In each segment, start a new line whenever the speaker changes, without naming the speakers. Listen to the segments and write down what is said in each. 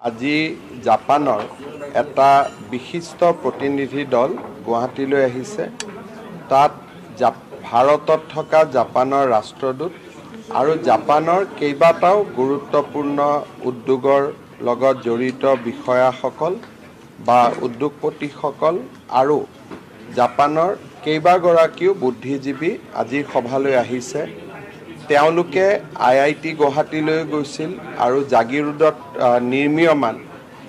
আজি জাপানৰ এটা বিশিষ্ট প্ৰতিনিধি দল গুৱাহাটীলৈ আহিছে। তাত ভাৰতত থকা জাপানৰ ৰাষ্ট্ৰদূত আৰু জাপানৰ কেইবাটাও গুৰুত্বপূৰ্ণ উদ্যোগৰ লগত জড়িত বিষয়াসকল বা উদ্যোগপতিসকল আৰু জাপানৰ কেইবাগৰাকীও বুদ্ধিজীৱী আজিৰ সভালৈ আহিছে। তেওঁলোকে IIT গুৱাহাটীলৈ গৈছিল আৰু জাগিৰোডত নিৰ্মীয়মান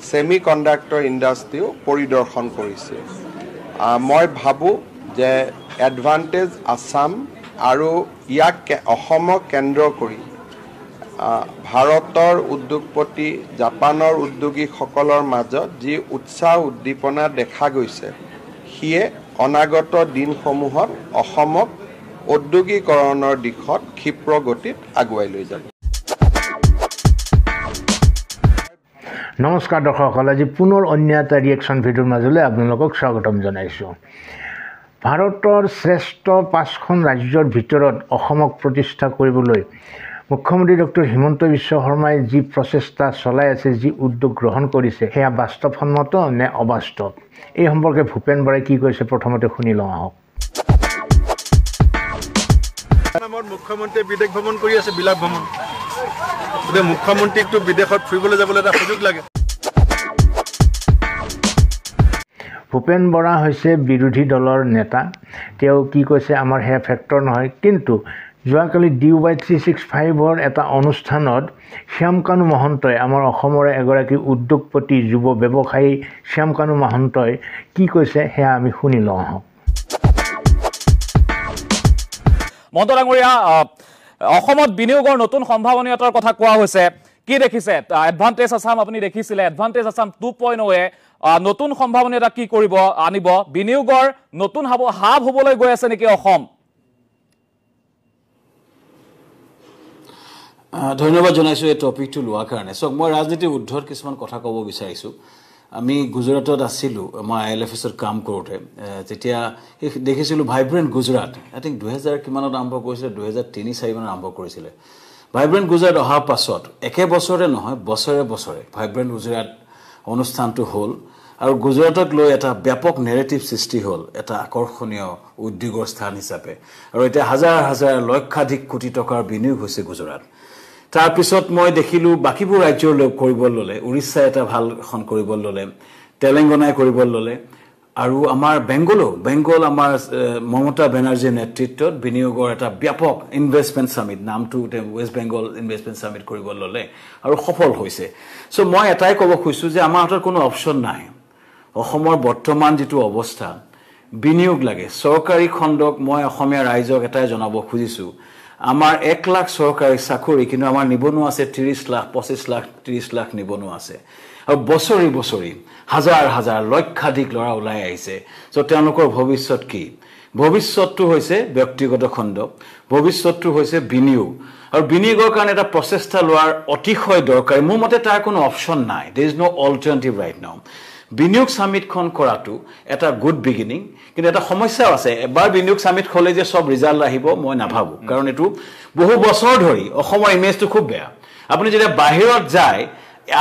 ছেমি কণ্ডাক্টৰ ইণ্ডাষ্ট্ৰীও পৰিদৰ্শন কৰিছিল। মই ভাবোঁ যে এডভান্টেজ আছাম আৰু ইয়াক অসমক কেন্দ্ৰ কৰি ভাৰতৰ উদ্যোগপতি জাপানৰ উদ্যোগীসকলৰ মাজত যি উৎসাহ উদ্দীপনা দেখা গৈছে, সিয়ে অনাগত দিনসমূহত অসমক ঔদ্যোগিকৰণৰ দিশত ক্ষিপ্ৰ গতিত আগুৱাই লৈ যাব।
নমস্কাৰ দৰ্শকসকল, আজি পুনৰ অন্য এটা ৰিয়েকশ্যন ভিডিঅ'ৰ মাজলৈ আপোনালোকক স্বাগতম জনাইছোঁ। ভাৰতৰ শ্ৰেষ্ঠ 5খন ৰাজ্যৰ ভিতৰত অসমক প্ৰতিষ্ঠা কৰিবলৈ মুখ্যমন্ত্ৰী ডক্টৰ হিমন্ত বিশ্ব শৰ্মাই যি প্ৰচেষ্টা চলাই আছে, যি উদ্যোগ গ্ৰহণ কৰিছে, সেয়া বাস্তৱসন্মত নে অবাস্তৱ? এই সম্পৰ্কে ভূপেন বৰাই কি কৈছে প্ৰথমতে শুনি লওঁ আহক।
মুখ্যমন্ত্ৰীয়ে বিদেশ ভ্ৰমণ কৰি আছে, বিলাস ভ্ৰমণ। গতিকে মুখ্যমন্ত্ৰীকটো বিদেশত ফুৰিবলৈ যাবলৈ এটা সুযোগ লাগে।
ভূপেন বৰা হৈছে বিৰোধী দলৰ নেতা। তেওঁ কি কৈছে আমাৰ সেয়া ফেক্টৰ নহয়, কিন্তু যোৱাকালি DY 365ৰ এটা অনুষ্ঠানত শ্যামকানু মহন্তই, আমাৰ অসমৰে এগৰাকী উদ্যোগপতি যুৱ ব্যৱসায়ী শ্যামকানু মহন্তই কি কৈছে সেয়া আমি শুনি লওঁ আহক।
মহন্ত ডাঙৰীয়া, অসমত বিনিয়োগৰ নতুন সম্ভাৱনীয়তাৰ কথা কোৱা হৈছে, কি দেখিছে? এডভান্টেজ আছাম আপুনি দেখিছিলে, এডভান্টেজ আছাম 2.0 নতুন সম্ভাৱনীয়তা কি কৰিব আনিব? বিনিয়োগৰ নতুন হাব হ'বলৈ গৈ আছে নেকি অসম?
ধন্যবাদ জনাইছোঁ এই টপিকটো লোৱাৰ কাৰণে। চাওক, মই ৰাজনীতিৰ ঊৰ্ধত কিছুমান কথা ক'ব বিচাৰিছোঁ। আমি গুজৰাটত আছিলোঁ, মই ILFSত কাম কৰোঁতে, তেতিয়া দেখিছিলোঁ ভাইব্ৰেণ্ট গুজৰাট। আই থিংক 2000 কিমানত আৰম্ভ কৰিছিলে, 2003-04 মানত আৰম্ভ কৰিছিলে। ভাইব্ৰেণ্ট গুজৰাট অহাৰ পাছত একে বছৰে নহয়, বছৰে বছৰে ভাইব্ৰেণ্ট গুজৰাট অনুষ্ঠানটো হ'ল আৰু গুজৰাটক লৈ এটা ব্যাপক নেৰেটিভ সৃষ্টি হ'ল, এটা আকৰ্ষণীয় উদ্যোগৰ স্থান হিচাপে। আৰু এতিয়া হাজাৰ হাজাৰ লক্ষাধিক কোটি টকাৰ বিনিয়োগ হৈছে গুজৰাট। তাৰপিছত মই দেখিলোঁ বাকীবোৰ ৰাজ্যলৈ কৰিব ল'লে, উৰিষ্যাই এটা ভাল এখন কৰিব ল'লে, তেলেংগানাই কৰিব ল'লে, আৰু আমাৰ বেংগল আমাৰ মমতা বেনাৰ্জীৰ নেতৃত্বত বিনিয়োগৰ এটা ব্যাপক ইনভেষ্টমেণ্ট ছামিট, নামটো ৱেষ্ট বেংগল ইনভেষ্টমেণ্ট ছামিট কৰিব ল'লে আৰু সফল হৈছে। চ' মই এটাই ক'ব খুজিছোঁ যে আমাৰ হাতত কোনো অপশ্যন নাই। অসমৰ বৰ্তমান যিটো অৱস্থা, বিনিয়োগ লাগে। চৰকাৰী খণ্ডক মই অসমীয়া ৰাইজক এটাই জনাব খুজিছোঁ, আমাৰ 1 লাখ চৰকাৰী চাকৰি, কিন্তু আমাৰ নিবনুৱা আছে 30 লাখ, 25 লাখ, 30 লাখ নিবনুৱা আছে। আৰু বছৰি বছৰি হাজাৰ হাজাৰ লক্ষাধিক ল'ৰা ওলাই আহিছে। চ' তেওঁলোকৰ ভৱিষ্যত কি? ভৱিষ্যতটো হৈছে ব্যক্তিগত খণ্ড, ভৱিষ্যতটো হৈছে বিনিয়োগ। আৰু বিনিয়োগৰ কাৰণে এটা প্ৰচেষ্টা লোৱাৰ অতিশয় দৰকাৰী। মোৰ মতে তাৰ কোনো অপশ্যন নাই। দেৰ is no' alternative right now. বিনিয়োগ ছামিটখন কৰাটো এটা গুড বিগিনিং, কিন্তু এটা সমস্যাও আছে। এবাৰ বিনিয়োগ ছামিট হ'লে যে চব ৰিজাল্ট আহিব মই নাভাবোঁ, কাৰণ এইটো বহু বছৰ ধৰি অসমৰ ইমেজটো খুব বেয়া। আপুনি যেতিয়া বাহিৰত যায়,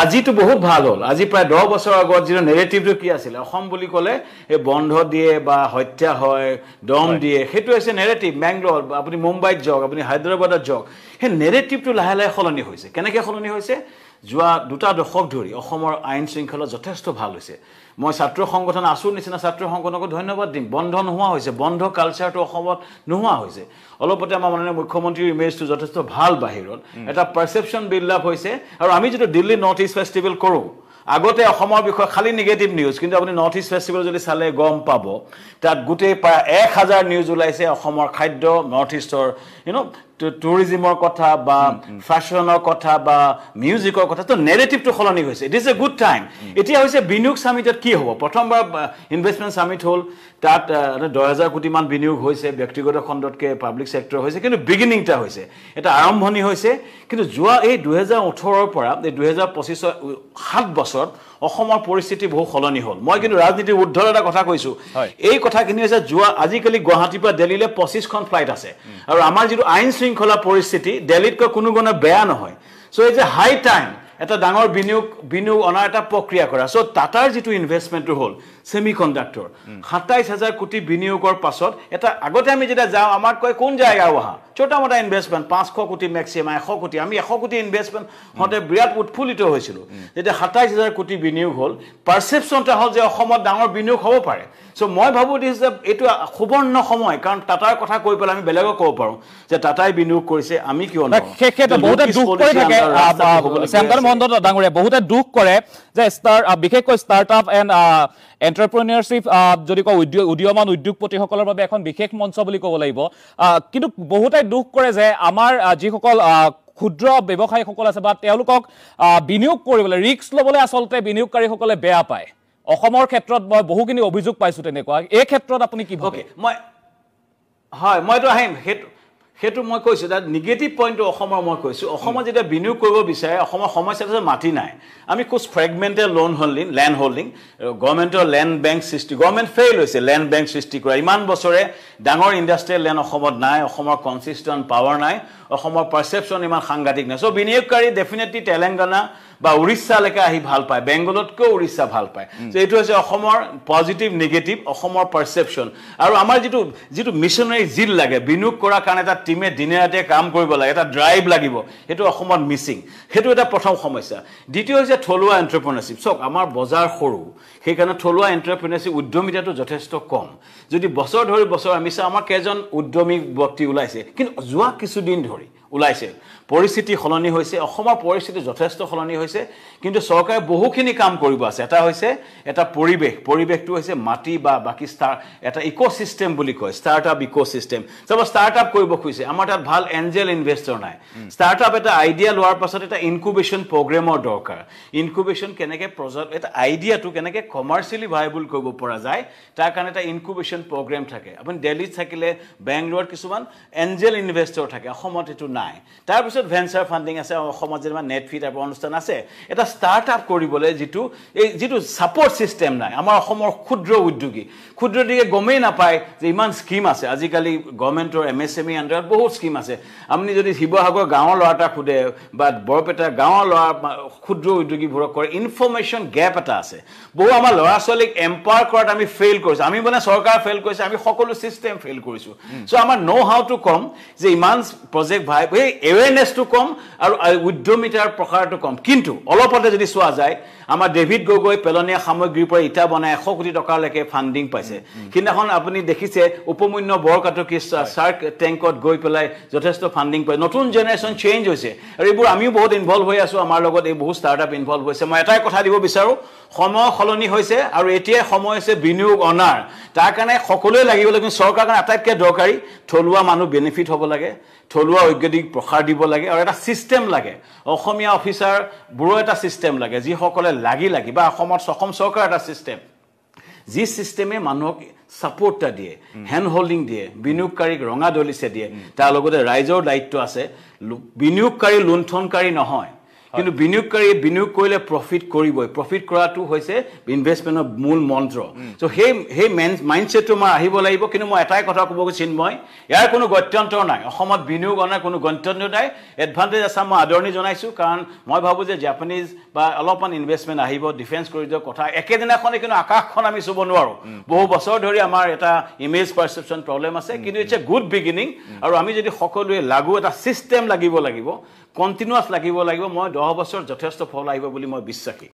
আজিতো বহুত ভাল হ'ল। আজি প্ৰায় 10 বছৰ আগত যিটো নেৰেটিভটো কি আছিলে, অসম বুলি ক'লে এই বন্ধ দিয়ে বা হত্যা হয়, দম দিয়ে, সেইটো হৈছে নেৰেটিভ। বেংগলৰ, আপুনি মুম্বাইত যাওক, আপুনি হায়দৰাবাদত যাওক, সেই নেৰেটিভটো লাহে লাহে সলনি হৈছে। কেনেকৈ সলনি হৈছে? যোৱা 2 দশক ধৰি অসমৰ আইন শৃংখলা যথেষ্ট ভাল হৈছে। মই ছাত্ৰ সংগঠন আছুৰ নিচিনা ছাত্ৰ সংগঠনকো ধন্যবাদ দিম। বন্ধ নোহোৱা হৈছে, বন্ধ কালচাৰটো অসমত নোহোৱা হৈছে। অলপতে আমাৰ মাননীয় মুখ্যমন্ত্ৰীৰ ইমেজটো যথেষ্ট ভাল, বাহিৰত এটা পাৰচেপশ্যন বিল্ড আপ হৈছে। আৰু আমি যিটো দিল্লী নৰ্থ ইষ্ট ফেষ্টিভেল কৰোঁ, আগতে অসমৰ বিষয়ে খালী নিগেটিভ নিউজ, কিন্তু আপুনি নৰ্থ ইষ্ট ফেষ্টিভেল যদি চালে গম পাব, তাত গোটেই প্ৰায় 1000 নিউজ ওলাইছে অসমৰ খাদ্য, নৰ্থ ইষ্টৰ টুৰিজিমৰ কথা বা ফেশ্বনৰ কথা বা মিউজিকৰ কথা। তো নেৰেটিভটো সলনি হৈছে। It is a good time. এতিয়া হৈছে বিনিয়োগ ছামিটত কি হ'ব? প্ৰথমবাৰ ইনভেষ্টমেণ্ট ছামিট হ'ল, তাত 10,000 কোটিমান বিনিয়োগ হৈছে, ব্যক্তিগত খণ্ডতকৈ পাব্লিক ছেক্টৰ হৈছে, কিন্তু বিগিনিংটা হৈছে, এটা আৰম্ভণি হৈছে। কিন্তু যোৱা এই 2018ৰ পৰা এই 2025 7 বছৰত অসমৰ পৰিস্থিতি বহু সলনি হ'ল। মই কিন্তু ৰাজনীতিৰ ঊৰ্ধৰ এটা কথা কৈছোঁ, এই কথাখিনি হৈছে যোৱা আজিকালি গুৱাহাটীৰ পৰা দিল্লীলৈ 25খন ফ্লাইট আছে, আৰু আমাৰ যিটো আইন শৃংখলা পৰিস্থিতি দিল্লীতকৈ কোনো গুণে বেয়া নহয়। চ' ইটছ এ হাই টাইম এটা ডাঙৰ বিনিয়োগ অনাৰ এটা প্ৰক্ৰিয়া কৰা চ' টাটাৰ যিটো ইনভেষ্টমেণ্টটো হ'ল ছেমি কণ্ডাক্টৰ ২৭,০০০ কোটি বিনিয়োগৰ পাছত এটা আগতে আমি যেতিয়া যাওঁ আমাক কয় কোন জায়গা অহা ছোটা মোটা ইনভেষ্টমেণ্ট ৫০০ কোটি মেক্সিমাম ১০০ কোটি আমি ১০০ কোটি ইনভেষ্টমেণ্ট হওঁতে বিৰাট উৎফুল্লিত হৈছিলোঁ যেতিয়া ২৭,০০০ কোটি বিনিয়োগ হ'ল পাৰচেপশ্যনটা হ'ল যে অসমত ডাঙৰ বিনিয়োগ হ'ব পাৰে চ' মই ভাবোঁ যে এইটো সুবৰ্ণ সময় কাৰণ টাটাৰ কথা কৈ পেলাই আমি বেলেগক ক'ব পাৰোঁ যে টাটাই বিনিয়োগ কৰিছে আমি কিয়
বহুতে দুখ কৰি থাকে শ্যামকানু মহন্ত ডাঙৰীয়া বহুতে দুখ কৰে যে বিশেষকৈ ষ্টাৰ্টআপ এণ্ড এণ্টাৰপ্ৰেনিয়ৰশ্বিপ যদি কওঁ উদীয়মান উদ্যোগপতিসকলৰ বাবে এখন বিশেষ মঞ্চ বুলি ক'ব লাগিব কিন্তু বহুতে দুখ কৰে যে আমাৰ যিসকল ক্ষুদ্ৰ ব্যৱসায়ীসকল আছে বা তেওঁলোকক বিনিয়োগ কৰিবলৈ ৰিস্ক ল'বলৈ আচলতে বিনিয়োগকাৰীসকলে বেয়া পায় অসমৰ ক্ষেত্ৰত মই বহুখিনি অভিযোগ পাইছোঁ তেনেকুৱা এই ক্ষেত্ৰত আপুনি কি ভাবে
মইতো আহিম সেইটো মই কৈছোঁ তাত নিগেটিভ পইণ্টটো অসমৰ মই কৈছোঁ অসমত যেতিয়া বিনিয়োগ কৰিব বিচাৰে অসমৰ সমস্যাটো হৈছে মাটি নাই আমি কুছ ফ্ৰেগমেণ্টেড লেণ্ড হোল্ডিং গভৰ্ণমেণ্টৰ লেণ্ড বেংক সৃষ্টি গভৰ্ণমেণ্ট ফেইল হৈছে লেণ্ড বেংক সৃষ্টি কৰা ইমান বছৰে ডাঙৰ ইণ্ডাষ্ট্ৰিয়েল লেণ্ড অসমত নাই অসমৰ কনচিষ্টেণ্ট পাৱাৰ নাই অসমৰ পাৰচেপশ্যন ইমান সাংঘাতিক নাই চ' বিনিয়োগকাৰী ডেফিনেটলি তেলেংগানা বা উৰিষ্যালৈকে আহি ভাল পায় বেংগলতকৈ উৰিষ্যা ভাল পায় এইটো হৈছে অসমৰ পজিটিভ নিগেটিভ অসমৰ পাৰচেপশ্যন আৰু আমাৰ যিটো মিছনাৰী জিল লাগে বিনিয়োগ কৰাৰ কাৰণে এটা টিমে দিনে ৰাতিয়ে কাম কৰিব লাগে এটা ড্ৰাইভ লাগিব সেইটো অসমত মিচিং সেইটো এটা প্ৰথম সমস্যা দ্বিতীয় হৈছে থলুৱা এণ্টাৰপ্ৰেনাৰশ্বিপ চাওক আমাৰ বজাৰ সৰু সেইকাৰণে থলুৱা এণ্টাৰপ্ৰেনাৰশ্বিপ উদ্যমিতাটো যথেষ্ট কম যদি বছৰ ধৰি বছৰ আমি চাওঁ আমাৰ কেইজন উদ্যমী ব্যক্তি ওলাইছে কিন্তু যোৱা কিছুদিন ধৰি ওলাইছে পৰিস্থিতি সলনি হৈছে অসমৰ পৰিস্থিতি যথেষ্ট সলনি হৈছে কিন্তু চৰকাৰে বহুখিনি কাম কৰিব আছে এটা হৈছে এটা পৰিৱেশটো হৈছে মাটি বা বাকি এটা ইক'চিষ্টেম বুলি কয় ষ্টাৰ্টআপ ইক'চিষ্টেম চাব ষ্টাৰ্টআপ কৰিব খুজিছে আমাৰ তাত ভাল এঞ্জেল ইনভেষ্টৰ নাই ষ্টাৰ্টআপ এটা আইডিয়া লোৱাৰ পাছত এটা ইনকুবেশ্যন প্ৰগ্ৰেমৰ দৰকাৰ ইনকুবেশ্যন কেনেকৈ এটা আইডিয়াটো কেনেকৈ কমাৰ্চিয়েলি ভাইবল কৰিব পৰা যায় তাৰ কাৰণে এটা ইনকুবেশ্যন প্ৰগ্ৰেম থাকে আপুনি দিল্লীত থাকিলে বেংগলোৰত কিছুমান এঞ্জেল ইনভেষ্টৰ থাকে অসমত এইটো নাই তাৰপিছত ভেঞ্চাৰ ফাণ্ডিং আছে অসমত যেনিবা নেটফি টাইপৰ অনুষ্ঠান আছে এটা ষ্টাৰ্টআপ কৰিবলৈ যিটো ছাপৰ্ট ছিষ্টেম নাই আমাৰ অসমৰ ক্ষুদ্ৰ উদ্যোগী গমেই নাপায় যে ইমান স্কিম আছে আজিকালি গভৰ্ণমেণ্টৰ MSME আণ্ডাৰত বহুত স্কিম আছে আপুনি যদি শিৱসাগৰ গাঁৱৰ ল'ৰা এটা সোধে বা বৰপেটা গাঁৱৰ ল'ৰা ক্ষুদ্ৰ উদ্যোগীবোৰক কৰে ইনফৰ্মেশ্যন গেপ এটা আছে বহু আমাৰ ল'ৰা ছোৱালীক এম্পাৱাৰ কৰাত আমি ফেইল কৰিছোঁ আমি মানে চৰকাৰ ফেইল কৰিছে আমি সকলো ছিষ্টেম ফেইল কৰিছোঁ চ' আমাৰ হাউটো কম যে ইমান প্ৰজেক্ট সেই এৱেৰনেছটো কম আৰু উদ্যমিতাৰ প্ৰসাৰটো কম কিন্তু অলপতে যদি চোৱা যায় আমাৰ ডেভিড গগৈ পেলনীয়া সামগ্ৰীৰ পৰা ইটা বনাই 100 কোটি টকালৈকে ফাণ্ডিং পাইছে সিদিনাখন আপুনি দেখিছে উপমন্য বৰকাটকী চাৰ্ক টেংকত গৈ পেলাই যথেষ্ট ফাণ্ডিং পায় নতুন জেনেৰেশ্যন চেঞ্জ হৈছে আৰু এইবোৰ আমিও বহুত ইনভলভ হৈ আছোঁ আমাৰ লগত এই বহুত ষ্টাৰ্টআপ ইনভলভ হৈছে মই এটাই কথা দিব বিচাৰোঁ সময় সলনি হৈছে আৰু এতিয়াই সময় হৈছে বিনিয়োগ অনাৰ তাৰ কাৰণে সকলোৱে লাগিব কিন্তু চৰকাৰৰ কাৰণে আটাইতকৈ দৰকাৰী থলুৱা মানুহ বেনিফিট হ'ব লাগে থলুৱা ঔদ্যোগিক প্ৰসাৰ দিব লাগে আৰু এটা ছিষ্টেম লাগে অসমীয়া অফিচাৰবোৰো এটা ছিষ্টেম লাগে যিসকলে লাগি বা অসম চৰকাৰ এটা ছিষ্টেম যি ছিষ্টেমে মানুহক ছাপৰ্টটা দিয়ে হেণ্ড হোল্ডিং দিয়ে বিনিয়োগকাৰীক ৰঙা দলিচে দিয়ে তাৰ লগতে ৰাইজৰ দায়িত্ব আছে বিনিয়োগকাৰী লুণ্ঠনকাৰী নহয় কিন্তু বিনিয়োগকাৰী বিনিয়োগ কৰিলে প্ৰফিট কৰিবই প্ৰফিট কৰাটো হৈছে ইনভেষ্টমেণ্টৰ মূল মন্ত্ৰ চ' সেই মাইণ্ডছেটটো মই আহিব লাগিব কিন্তু মই এটাই কথা ক'ব গৈছিলোঁ মই ইয়াৰ কোনো গত্যন্তৰ নাই অসমত বিনিয়োগ অনাৰ কোনো গত্যন্তৰ নাই এডভান্টেজ আছাম মই আদৰণি জনাইছোঁ কাৰণ মই ভাবোঁ যে জাপানীজ বা অলপমান ইনভেষ্টমেণ্ট আহিব ডিফেন্স কৰিডৰ কথা একেদিনাখনে কিন্তু আকাশখন আমি চুব নোৱাৰোঁ বহু বছৰ ধৰি আমাৰ এটা ইমেজ পাৰচেপশ্যন প্ৰব্লেম আছে কিন্তু ইটছ এ গুড বিগিনিং আৰু আমি যদি সকলোৱে লাগু এটা ছিষ্টেম লাগিব কণ্টিনিউৱাছ লাগিব মই 10 বছৰ যথেষ্ট ফল আহিব বুলি মই বিশ্বাসী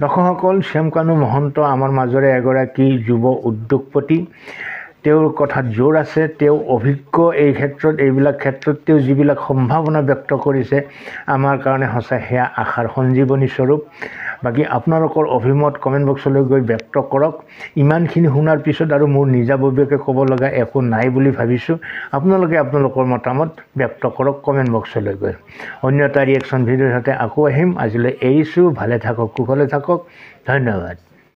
দৰ্শকসকল শ্যামকানু মহন্ত আমাৰ মাজৰে এগৰাকী যুৱ উদ্যোগপতি তেওঁৰ কথাত জোৰ আছে তেওঁ অভিজ্ঞ এইবিলাক ক্ষেত্ৰত তেওঁ যিবিলাক সম্ভাৱনা ব্যক্ত কৰিছে আমাৰ কাৰণে সঁচা সেয়া আশাৰ সঞ্জীৱনী স্বৰূপ বাকী আপোনালোকৰ অভিমত কমেণ্ট বক্সলৈ গৈ ব্যক্ত কৰক ইমানখিনি শুনাৰ পিছত আৰু মোৰ নিজাববীয়াকৈ ক'ব লগা একো নাই বুলি ভাবিছোঁ আপোনালোকে আপোনালোকৰ মতামত ব্যক্ত কৰক কমেণ্ট বক্সলৈ গৈ অন্য এটা ৰিয়েকশ্যন ভিডিঅ'ৰ সৈতে আকৌ আহিম আজিলৈ এৰিছোঁ ভালে থাকক কুশলে থাকক ধন্যবাদ